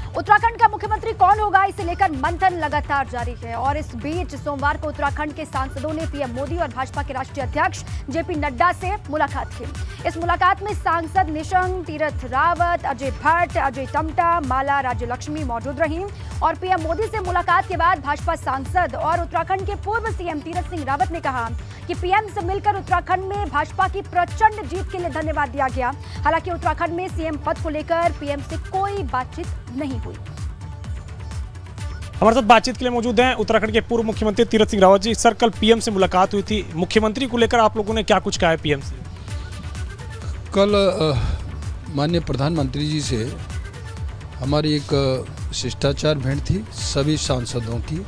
उत्तराखंड का मुख्यमंत्री कौन होगा, इसे लेकर मंथन लगातार जारी है। और इस बीच सोमवार को उत्तराखंड के सांसदों ने पीएम मोदी और भाजपा के राष्ट्रीय अध्यक्ष जेपी नड्डा से मुलाकात की। इस मुलाकात में सांसद निशंक, तीरथ रावत, अजय भट्ट, अजय टम्टा, माला राज्यलक्ष्मी मौजूद रहीं। और पीएम मोदी से मुलाकात के बाद भाजपा सांसद और उत्तराखंड के पूर्व सीएम तीरथ सिंह रावत ने कहा कि पीएम से मिलकर उत्तराखंड में भाजपा की प्रचंड जीत के लिए धन्यवाद दिया गया। हालांकि उत्तराखंड में सीएम पद को लेकर पीएम से कोई बातचीत नहीं हुई। हमारे साथ बातचीत के लिए मौजूद हैं उत्तराखंड के पूर्व मुख्यमंत्री तीरथ सिंह रावत जी। सर, कल पीएम से मुलाकात हुई थी, मुख्यमंत्री को लेकर आप लोगों ने क्या कुछ कहा है पीएम से? कल माननीय प्रधानमंत्री जी से हमारी एक शिष्टाचार भेंट थी सभी सांसदों की,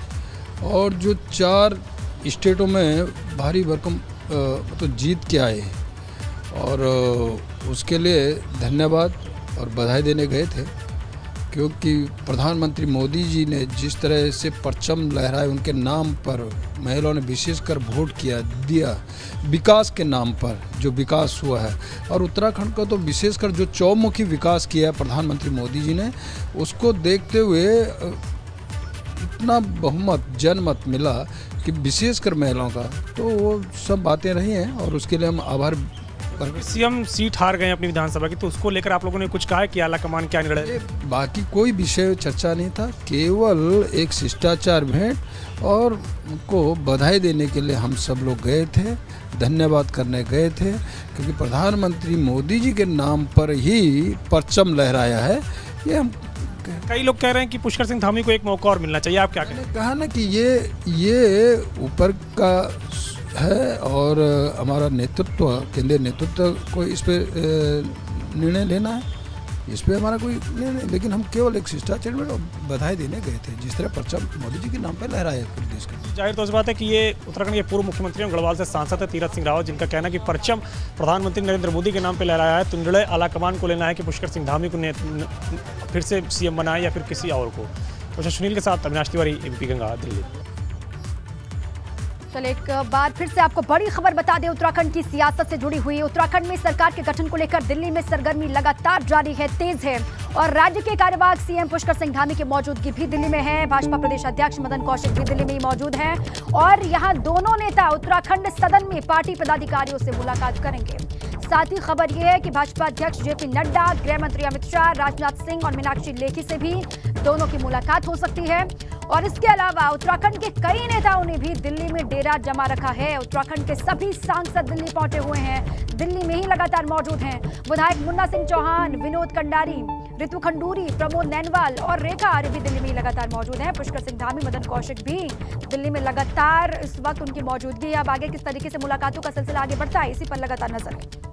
और जो 4 स्टेटों में भारी भरकम तो जीत के आए और उसके लिए धन्यवाद और बधाई देने गए थे, क्योंकि प्रधानमंत्री मोदी जी ने जिस तरह से परचम लहराए उनके नाम पर महिलाओं ने विशेषकर वोट दिया विकास के नाम पर जो विकास हुआ है, और उत्तराखंड का तो विशेषकर जो चौमुखी विकास किया है प्रधानमंत्री मोदी जी ने, उसको देखते हुए इतना बहुमत जनमत मिला कि विशेषकर महिलाओं का, तो वो सब बातें रही हैं और उसके लिए हम आभार। सीएम सीट हार गए अपनी विधानसभा की, तो उसको लेकर आप लोगों ने कुछ कहा है कि आला कमान क्या निर्णय? बाकी कोई विषय चर्चा नहीं था, केवल एक शिष्टाचार भेंट और उनको बधाई देने के लिए हम सब लोग गए थे, धन्यवाद करने गए थे, क्योंकि प्रधानमंत्री मोदी जी के नाम पर ही परचम लहराया है। ये हम कई लोग कह रहे हैं कि पुष्कर सिंह धामी को एक मौका और मिलना चाहिए, आप क्या कहें? कहा ना कि ये ऊपर का है और हमारा नेतृत्व, केंद्रीय नेतृत्व को इस पे निर्णय लेना है, इस पे हमारा कोई निर्णय नहीं, लेकिन हम केवल एक शिष्टाचार में बधाई देने गए थे, जिस तरह परचम मोदी जी के नाम पर लहराया है पूरे देश का। जाहिर तौर से बात है कि ये उत्तराखंड के पूर्व मुख्यमंत्री और गढ़वाल से सांसद है तीरथ सिंह रावत, जिनका कहना है कि परचम प्रधानमंत्री नरेंद्र मोदी के नाम पर लहराया है, तो निर्णय आलाकमान को लेना है कि पुष्कर सिंह धामी को फिर से सीएम बनाए या फिर किसी और को। तो सुनील के साथ अविनाश तिवारी, एबीपी गंगा, दिल्ली। चल एक बार फिर से आपको बड़ी खबर बता दें उत्तराखंड की सियासत से जुड़ी हुई। उत्तराखंड में सरकार के गठन को लेकर दिल्ली में सरगर्मी लगातार जारी है, तेज है। और राज्य के कार्यवाहक सीएम पुष्कर सिंह धामी की मौजूदगी भी दिल्ली में है। भाजपा प्रदेश अध्यक्ष मदन कौशिक भी दिल्ली में ही मौजूद हैं और यहाँ दोनों नेता उत्तराखंड सदन में पार्टी पदाधिकारियों से मुलाकात करेंगे। साथ ही खबर यह है कि भाजपा अध्यक्ष जेपी नड्डा, गृह मंत्री अमित शाह, राजनाथ सिंह और मीनाक्षी लेखी से भी दोनों की मुलाकात हो सकती है। और इसके अलावा उत्तराखंड के कई नेताओं ने भी दिल्ली में डेरा जमा रखा है। उत्तराखंड के सभी सांसद दिल्ली पहुंचे हुए हैं, दिल्ली में ही लगातार मौजूद हैं। विधायक मुन्ना सिंह चौहान, विनोद कंडारी, ऋतु खंडूरी, प्रमोद नैनवाल और रेखा आर्य भी दिल्ली में ही लगातार मौजूद हैं। पुष्कर सिंह धामी, मदन कौशिक भी दिल्ली में लगातार इस वक्त उनकी मौजूदगी है। अब आगे किस तरीके से मुलाकातों का सिलसिला आगे बढ़ता है, इसी पर लगातार नजर है।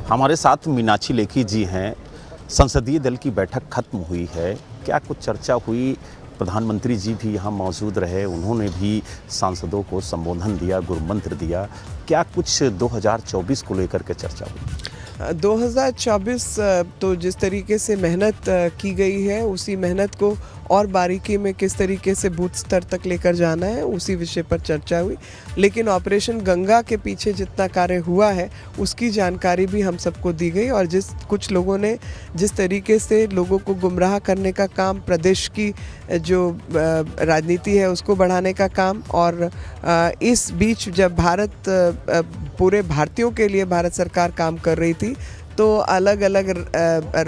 हमारे साथ मीनाक्षी लेखी जी हैं। संसदीय दल की बैठक खत्म हुई है, क्या कुछ चर्चा हुई? प्रधानमंत्री जी भी यहाँ मौजूद रहे, उन्होंने भी सांसदों को संबोधन दिया, गुरुमंत्र दिया। क्या कुछ 2024 को लेकर के चर्चा हुई? 2024 तो जिस तरीके से मेहनत की गई है, उसी मेहनत को और बारीकी में किस तरीके से बूथ स्तर तक लेकर जाना है, उसी विषय पर चर्चा हुई। लेकिन ऑपरेशन गंगा के पीछे जितना कार्य हुआ है उसकी जानकारी भी हम सबको दी गई, और कुछ लोगों ने जिस तरीके से लोगों को गुमराह करने का काम, प्रदेश की जो राजनीति है उसको बढ़ाने का काम, और इस बीच जब पूरे भारतीयों के लिए भारत सरकार काम कर रही थी, तो अलग अलग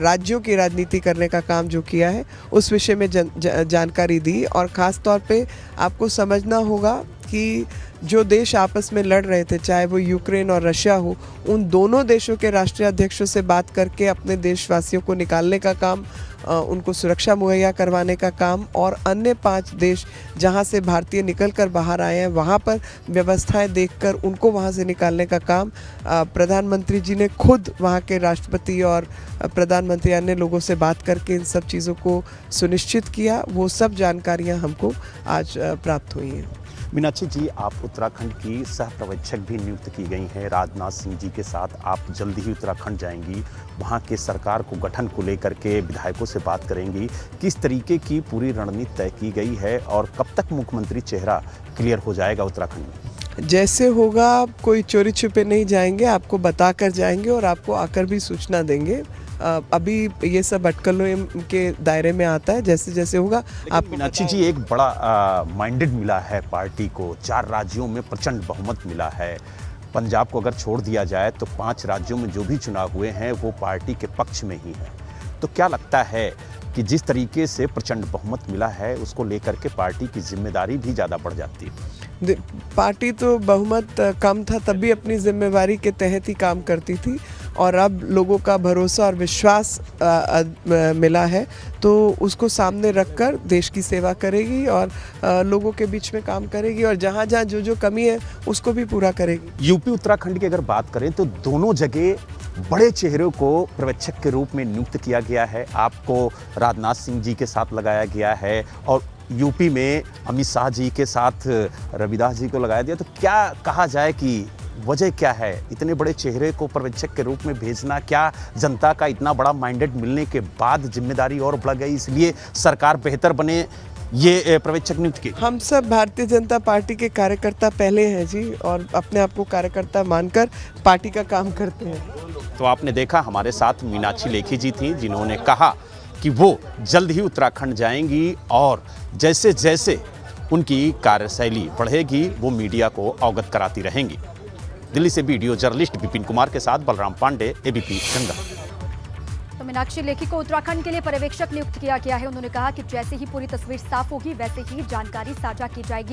राज्यों की राजनीति करने का काम जो किया है उस विषय में जानकारी दी। और ख़ास तौर पे आपको समझना होगा कि जो देश आपस में लड़ रहे थे, चाहे वो यूक्रेन और रशिया हो, उन दोनों देशों के राष्ट्रीय अध्यक्षों से बात करके अपने देशवासियों को निकालने का काम, उनको सुरक्षा मुहैया करवाने का काम, और अन्य 5 देश जहां से भारतीय निकल कर बाहर आए हैं वहां पर व्यवस्थाएं देखकर उनको वहां से निकालने का काम प्रधानमंत्री जी ने खुद वहां के राष्ट्रपति और प्रधानमंत्री अन्य लोगों से बात करके इन सब चीज़ों को सुनिश्चित किया। वो सब जानकारियां हमको आज प्राप्त हुई हैं। मीनाक्षी जी, आप उत्तराखंड की सह पर्यवेक्षक भी नियुक्त की गई हैं। राजनाथ सिंह जी के साथ आप जल्दी ही उत्तराखंड जाएंगी, वहाँ के सरकार को गठन को लेकर के विधायकों से बात करेंगी। किस तरीके की पूरी रणनीति तय की गई है और कब तक मुख्यमंत्री चेहरा क्लियर हो जाएगा उत्तराखंड में? जैसे होगा, कोई चोरी छुपे नहीं जाएंगे, आपको बता कर जाएंगे और आपको आकर भी सूचना देंगे। अभी ये सब अटकलों के दायरे में आता है, जैसे जैसे होगा आप। मीनाक्षी जी, एक बड़ा माइंडेड मिला है पार्टी को, 4 राज्यों में प्रचंड बहुमत मिला है। पंजाब को अगर छोड़ दिया जाए तो 5 राज्यों में जो भी चुनाव हुए हैं वो पार्टी के पक्ष में ही है। तो क्या लगता है कि जिस तरीके से प्रचंड बहुमत मिला है उसको लेकर के पार्टी की जिम्मेदारी भी ज़्यादा बढ़ जाती है? पार्टी तो बहुमत कम था तब भी अपनी जिम्मेवारी के तहत ही काम करती थी, और अब लोगों का भरोसा और विश्वास मिला है तो उसको सामने रखकर देश की सेवा करेगी और लोगों के बीच में काम करेगी, और जहाँ जहाँ जो जो कमी है उसको भी पूरा करेगी। यूपी उत्तराखंड की अगर बात करें तो दोनों जगह बड़े चेहरों को पर्यवेक्षक के रूप में नियुक्त किया गया है। आपको राजनाथ सिंह जी के साथ लगाया गया है और यूपी में अमित शाह जी के साथ रविदास जी को लगाया दिया। तो क्या कहा जाए कि वजह क्या है इतने बड़े चेहरे को पर्यवेक्षक के रूप में भेजना? क्या जनता का इतना बड़ा माइंडेड मिलने के बाद जिम्मेदारी और बढ़ गई, इसलिए सरकार बेहतर बने ये पर्यवेक्षक नियुक्त की? हम सब भारतीय जनता पार्टी के कार्यकर्ता पहले हैं जी, और अपने आप को कार्यकर्ता मानकर पार्टी का काम करते हैं। तो आपने देखा हमारे साथ मीनाक्षी लेखी जी थी, जिन्होंने कहा कि वो जल्द ही उत्तराखंड जाएंगी और जैसे जैसे उनकी कार्यशैली बढ़ेगी वो मीडिया को अवगत कराती रहेंगी। दिल्ली से वीडियो जर्नलिस्ट विपिन कुमार के साथ बलराम पांडे, एबीपी गंगा। तो मीनाक्षी लेखी को उत्तराखंड के लिए पर्यवेक्षक नियुक्त किया गया है। उन्होंने कहा कि जैसे ही पूरी तस्वीर साफ होगी वैसे ही जानकारी साझा की जाएगी।